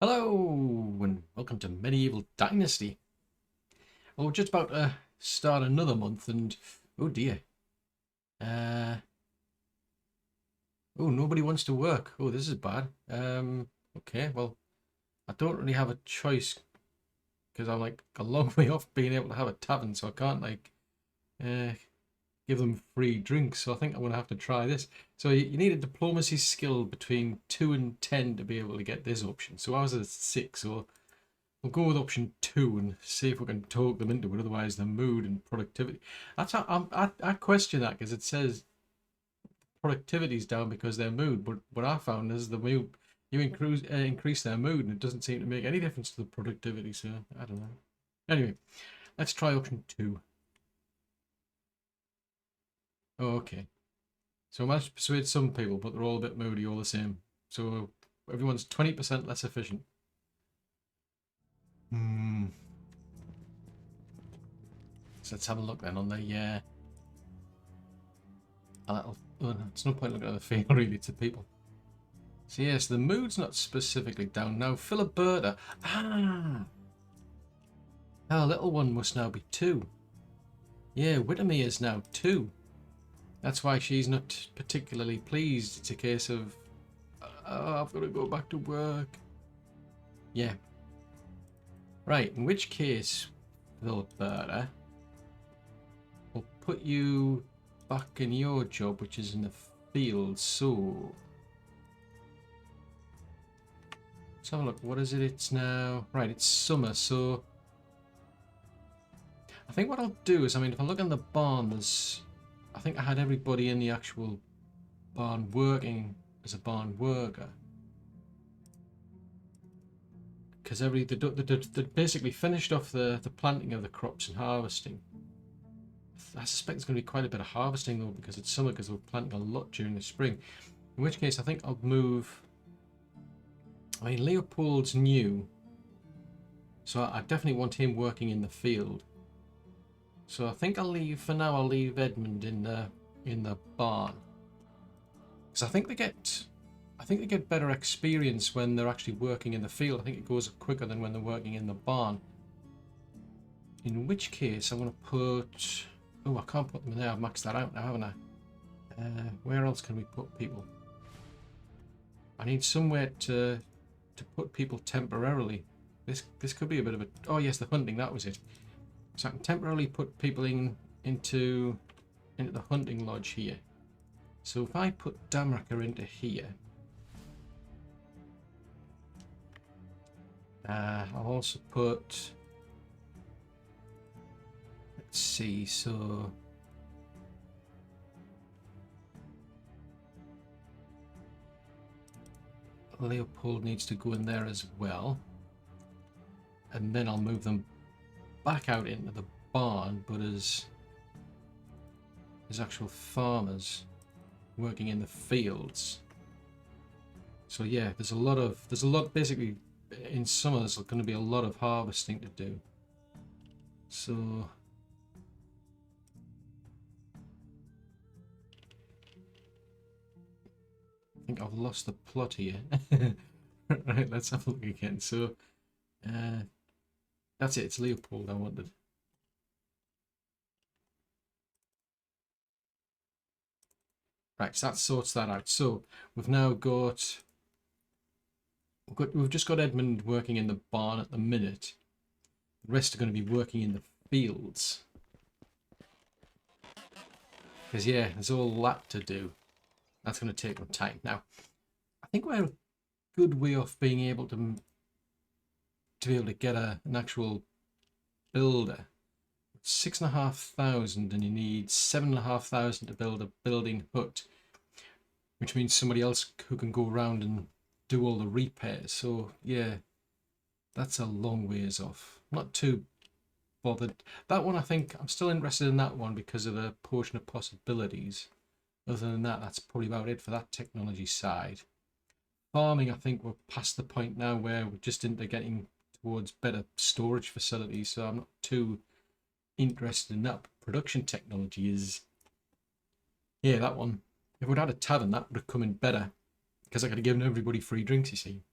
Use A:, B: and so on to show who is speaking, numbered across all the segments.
A: Hello and welcome to Medieval Dynasty. Well, we're just about to start another month and oh dear. Uh nobody wants to work. Oh, this is bad. Okay, well, I don't really have a choice because I'm like a long way off being able to have a tavern, so I can't uh give them free drinks. So I think I'm gonna have to try this. So you need a diplomacy skill between 2 and 10 to be able to get this option. So I was at 6, so we'll go with option 2 and see if we can talk them into it. Otherwise, the mood and productivity. That's how I question that because it says productivity's down because their mood. But what I found is the mood you increase their mood and it doesn't seem to make any difference to the productivity. So I don't know. Anyway, let's try option 2. Oh, okay. So I managed to persuade some people, but they're all a bit moody all the same. So everyone's 20% less efficient. Hmm. So let's have a look then on the it's no point looking at the feel really to people. So yes, the mood's not specifically down now. Filiberta. Our little one must now be 2. Yeah, Whittemere is now 2. That's why she's not particularly pleased. It's a case of, I've got to go back to work. Yeah. Right, in which case, Filiberta, we'll put you back in your job, which is in the field. So let's have a look. What is it? It's now... Right, it's summer, so... I think what I'll do is, I mean, if I look in the barn, there's... I think I had everybody in the actual barn working as a barn worker. Because they basically finished off the planting of the crops and harvesting. I suspect there's going to be quite a bit of harvesting, though, because it's summer, because we're planting a lot during the spring. In which case, I think I'll move... I mean, Leopold's new, so I definitely want him working in the field. So I think I'll leave for now. I'll leave Edmund in the barn because I think they get better experience when they're actually working in the field. I think it goes quicker than when they're working in the barn. In which case, I'm going to put. Oh, I can't put them in there. I've maxed that out now, haven't I? Where else can we put people? I need somewhere to put people temporarily. This could be a bit of a... Oh yes, the hunting, that was it. So I can temporarily put people into the hunting lodge here. So if I put Damraka into here, I'll also put... Let's see, so... Leopold needs to go in there as well. And then I'll move them back out into the barn, but as actual farmers working in the fields. So yeah, there's a lot basically in summer. There's going to be a lot of harvesting to do. So I think I've lost the plot here. Right, let's have a look again. So that's it. It's Leopold I wanted. Right, so that sorts that out. So we've now we've just got Edmund working in the barn at the minute. The rest are going to be working in the fields. Because yeah, there's all that to do. That's going to take some time. Now, I think we're a good way off being able to be able to get an actual builder. 6,500, and you need 7,500 to build a building hut, which means somebody else who can go around and do all the repairs. So yeah, that's a long ways off. Not too bothered. That one, I think I'm still interested in that one because of the portion of possibilities. Other than that, that's probably about it for that technology side. Farming, I think we're past the point now where we're just into getting towards better storage facilities, so I'm not too interested in that. Production technology is, yeah, that one. If we'd had a tavern, that would have come in better because I could have given everybody free drinks, you see.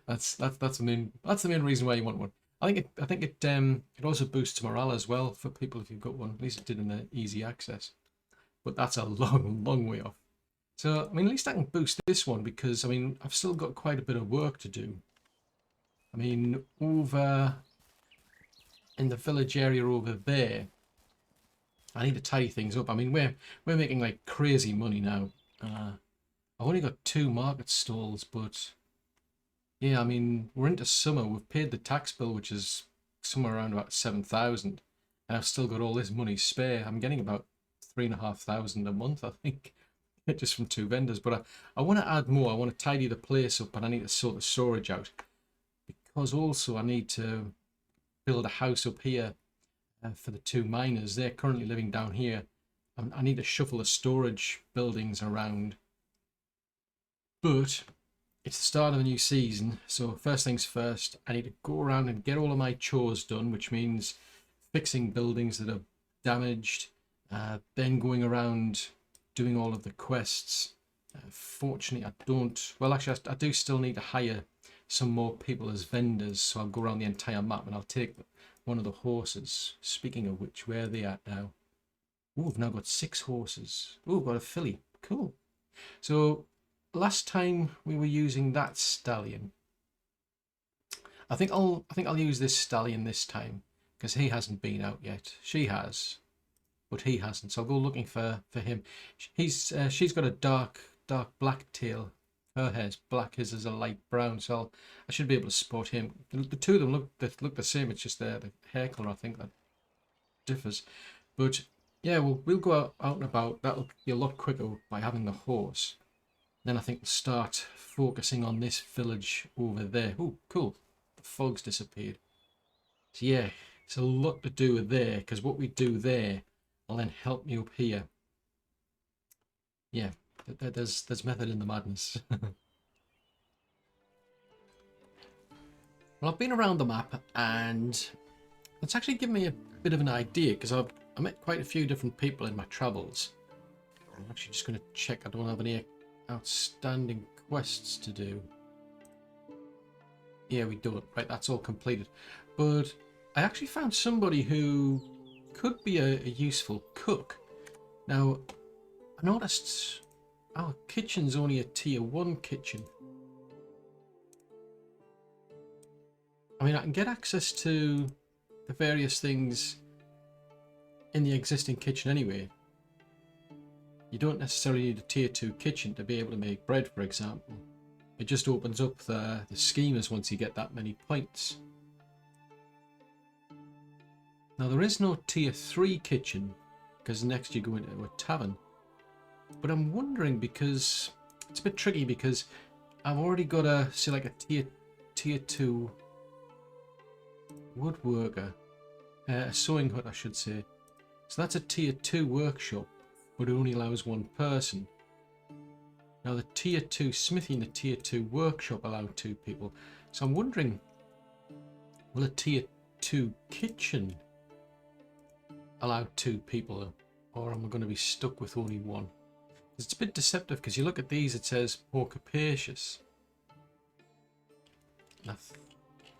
A: that's the main reason why you want one. I think it also boosts morale as well for people if you've got one. At least it did in the easy access. But that's a long way off. So I mean, at least I can boost this one because I mean I've still got quite a bit of work to do. I mean, over in the village area over there, I need to tidy things up. I mean, we're making like crazy money now. I've only got 2 market stalls, but yeah, I mean, we're into summer. We've paid the tax bill, which is somewhere around about 7,000, and I've still got all this money spare. I'm getting about 3,500 a month, I think, just from 2 vendors. But I want to add more. I want to tidy the place up, and I need to sort the storage out because also I need to build a house up here for the 2 miners. They're currently living down here. I need to shuffle the storage buildings around. But it's the start of a new season, so first things first, I need to go around and get all of my chores done, which means fixing buildings that are damaged, then going around doing all of the quests. Fortunately, well, actually, I do still need to hire some more people as vendors, so I'll go around the entire map and I'll take one of the horses. Speaking of which, where are they at now? Oh, I've now got 6 horses. Oh, I've got a filly. Cool. So last time we were using that stallion. I think I'll use this stallion this time because he hasn't been out yet. She has, but he hasn't. So I'll go looking for him. She's got a dark black tail. Her hair's black. His is a light brown. So I should be able to spot him. The two of them look the same. It's just the hair color I think that differs. But yeah, we'll go out and about. That'll be a lot quicker by having the horse. Then I think we'll start focusing on this village over there. Oh, cool. The fog's disappeared. So yeah, it's a lot to do with there, because what we do there will then help me up here. Yeah, there's method in the madness. Well, I've been around the map, and it's actually given me a bit of an idea, because I met quite a few different people in my travels. I'm actually just going to check I don't have any outstanding quests to do. Yeah, we don't. Right, that's all completed. But I actually found somebody who could be a useful cook. Now, I noticed our kitchen's only a tier 1 kitchen. I mean, I can get access to the various things in the existing kitchen anyway. You don't necessarily need a tier 2 kitchen to be able to make bread, for example. It just opens up the schemas once you get that many points. Now there is no tier 3 kitchen because next you go into a tavern. But I'm wondering, because it's a bit tricky, because I've already got a tier 2 woodworker, a sewing hut I should say. So that's a tier 2 workshop, but it only allows 1 person. Now the tier 2 smithy and the tier 2 workshop allow 2 people. So I'm wondering, will a tier 2 kitchen allow 2 people, or am I going to be stuck with only 1? It's a bit deceptive because you look at these, it says more capacious. Now,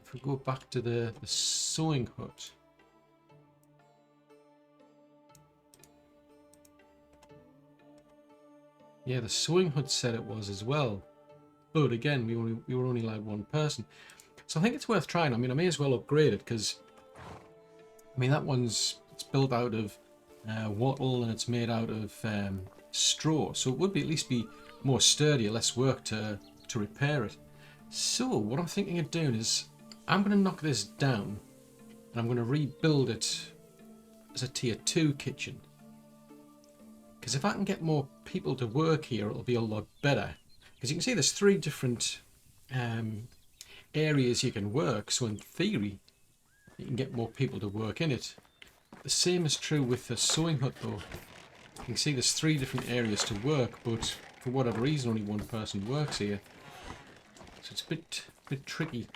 A: if we go back to the sewing hut, yeah, the sewing hut said it was as well, but again, we were only allowed 1 person. So I think it's worth trying. I mean, I may as well upgrade it because, I mean, that one's built out of wattle and it's made out of straw, so it would at least be more sturdy, less work to repair it. So what I'm thinking of doing is I'm going to knock this down and I'm going to rebuild it as a tier 2 kitchen. Because if I can get more people to work here, it'll be a lot better. Because you can see there's 3 different areas you can work. So in theory, you can get more people to work in it. The same is true with the sewing hut though. You can see there's 3 different areas to work, but for whatever reason, only 1 person works here. So it's a bit tricky.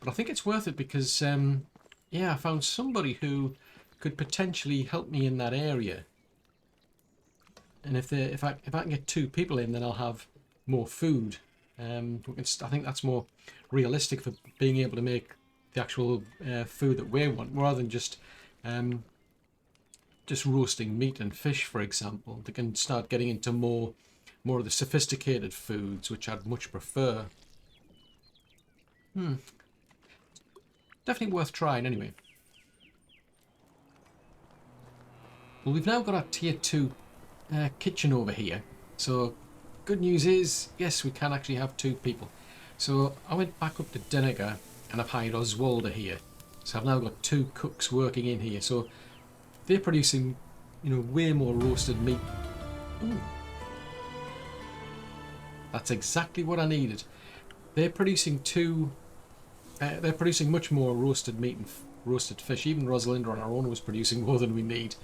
A: But I think it's worth it because, yeah, I found somebody who could potentially help me in that area. And if I can get 2 people in, then I'll have more food I think that's more realistic for being able to make the actual food that we want, rather than just roasting meat and fish, for example. They can start getting into more of the sophisticated foods, which I'd much prefer. Definitely worth trying anyway. Well, we've now got our tier 2 kitchen over here. So good news is, yes, we can actually have 2 people. So I went back up to Deniger and I've hired Oswalda here. So I've now got 2 cooks working in here. So they're producing, way more roasted meat. Ooh. That's exactly what I needed. They're producing they're producing much more roasted meat and roasted fish. Even Rosalinda on our own was producing more than we need.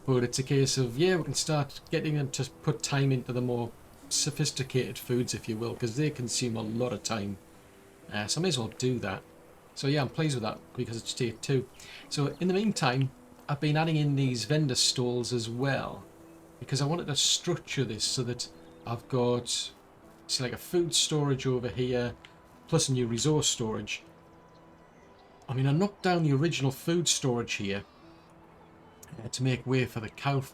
A: But it's a case of, we can start getting them to put time into the more sophisticated foods, if you will, because they consume a lot of time. So I may as well do that. So yeah, I'm pleased with that because it's tier 2. So in the meantime, I've been adding in these vendor stalls as well, because I wanted to structure this so that I've got like a food storage over here, plus a new resource storage. I mean, I knocked down the original food storage here to make way for the cow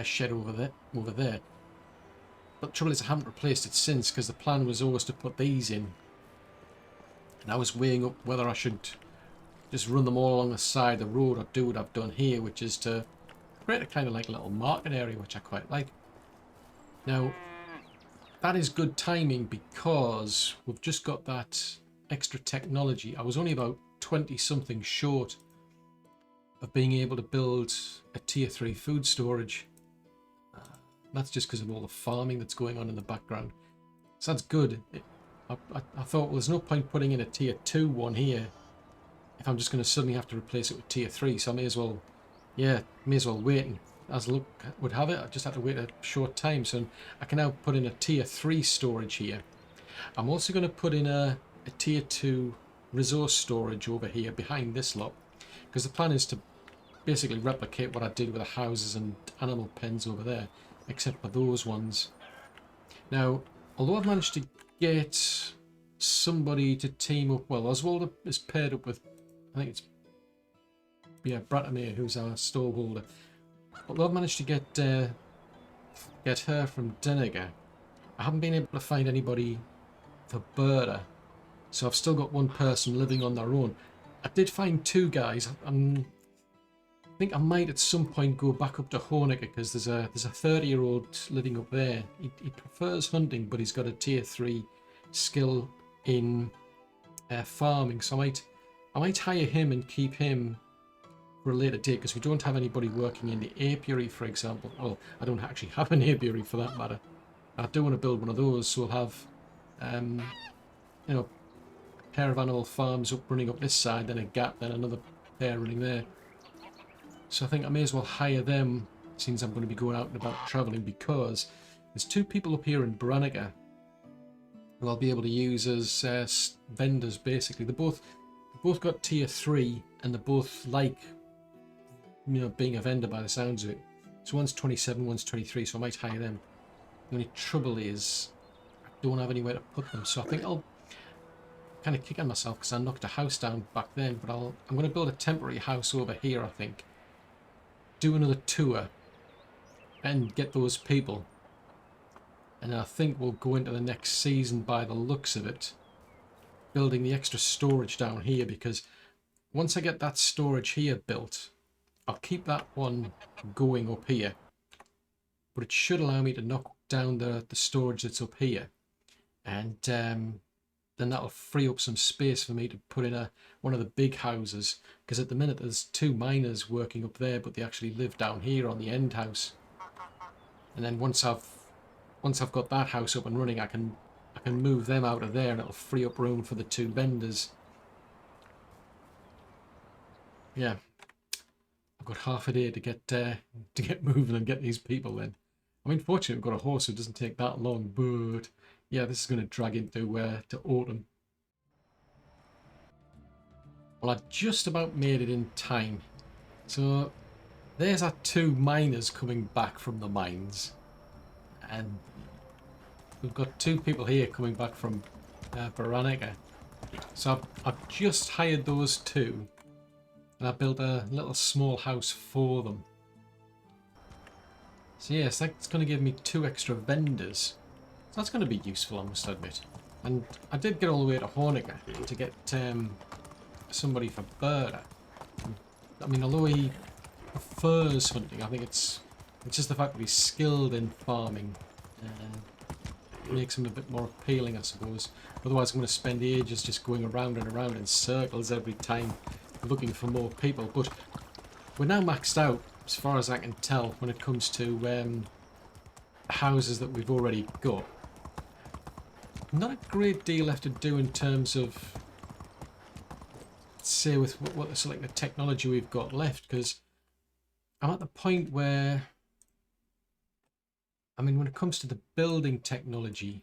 A: shed over there. But the trouble is I haven't replaced it since, because the plan was always to put these in. And I was weighing up whether I should just run them all along the side of the road or do what I've done here, which is to create a kind of like a little market area, which I quite like. Now, that is good timing because we've just got that extra technology. I was only about 20 something short of being able to build a tier 3 food storage. That's just because of all the farming that's going on in the background. So that's good. I thought, well, there's no point putting in a tier 2 one here if I'm just going to suddenly have to replace it with tier 3. So I may as well wait. And as luck would have it, I just had to wait a short time. So I can now put in a tier 3 storage here. I'm also going to put in a tier 2 resource storage over here behind this lot, because the plan is to basically replicate what I did with the houses and animal pens over there, except for those ones. Now, although I've managed to get somebody to team up, well, Oswalda is paired up with, I think it's, Bratamir, who's our stallholder. Although I've managed to get her from Deniger, I haven't been able to find anybody for Berta, so I've still got one person living on their own. I did find 2 guys. I think I might at some point go back up to Honecker, because there's a 30-year-old living up there. He prefers hunting, but he's got a tier 3 skill in farming, so I might hire him and keep him for a later date, because we don't have anybody working in the apiary, for example. Well, I don't actually have an apiary for that matter. I do want to build one of those, so we'll have a pair of animal farms running up this side, then a gap, then another pair running there. So I think I may as well hire them, since I'm going to be going out and about travelling, because there's 2 people up here in Branniger who I'll be able to use as vendors, basically. They both got tier 3, and they both like, being a vendor by the sounds of it. So one's 27, one's 23, so I might hire them. The only trouble is I don't have anywhere to put them, so I think I'll kind of kick on myself because I knocked a house down back then, but I'm going to build a temporary house over here, I think. Do another tour and get those people, and I think we'll go into the next season, by the looks of it, building the extra storage down here, because once I get that storage here built, I'll keep that one going up here, but it should allow me to knock down the storage that's up here, and then that'll free up some space for me to put in one of the big houses, because at the minute there's 2 miners working up there, but they actually live down here on the end house. And then once I've got that house up and running, I can move them out of there, and it'll free up room for the 2 vendors. Yeah, I've got half a day to get moving and get these people in. I mean, fortunately we've got a horse, so it doesn't take that long, but yeah, this is going to drag into to autumn. Well, I just about made it in time. So there's our 2 miners coming back from the mines, and we've got 2 people here coming back from Veronica. So I've just hired those 2, and I built a little small house for them. So yes, that's going to give me 2 extra vendors. So that's going to be useful, I must admit. And I did get all the way to Hornica to get somebody for Berta. I mean, although he prefers hunting, I think it's just the fact that he's skilled in farming makes him a bit more appealing, I suppose. Otherwise, I'm going to spend ages just going around and around in circles every time looking for more people. But we're now maxed out, as far as I can tell, when it comes to houses that we've already got. Not a great deal left to do in terms of, say, with what the sort of the technology we've got left, because I'm at the point where, I mean, when it comes to the building technology,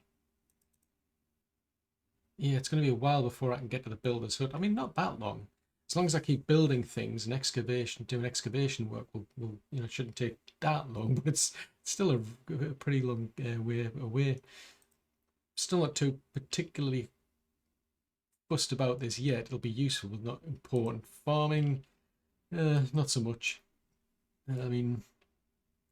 A: yeah, it's going to be a while before I can get to the builder's hut. I mean, not that long. As long as I keep building things and doing excavation work, will it shouldn't take that long, but it's still a pretty long way away. Still not too particularly fussed about this yet. It'll be useful, but not important. Farming, not so much. I mean,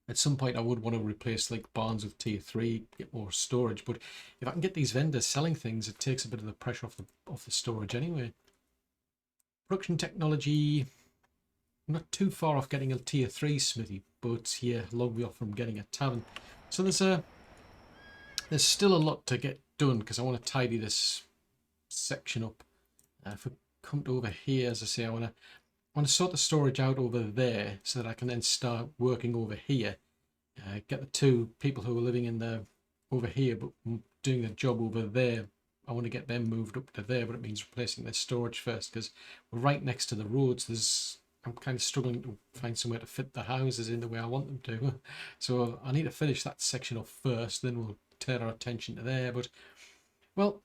A: at some point I would want to replace like barns with tier 3, get more storage, but if I can get these vendors selling things, it takes a bit of the pressure off the storage anyway. Production technology, I'm not too far off getting a tier 3 smithy, but yeah, a long way off from getting a tavern. So there's still a lot to get done, because I want to tidy this section up. If we come to over here, as I say, I want to sort the storage out over there so that I can then start working over here. Get the 2 people who are living in over here but doing the job over there. I want to get them moved up to there, but it means replacing their storage first, because we're right next to the roads. I'm kind of struggling to find somewhere to fit the houses in the way I want them to. So I need to finish that section off first, then we'll turn our attention to there. But, well,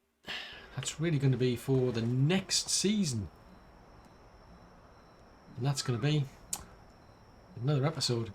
A: that's really going to be for the next season. And that's going to be another episode.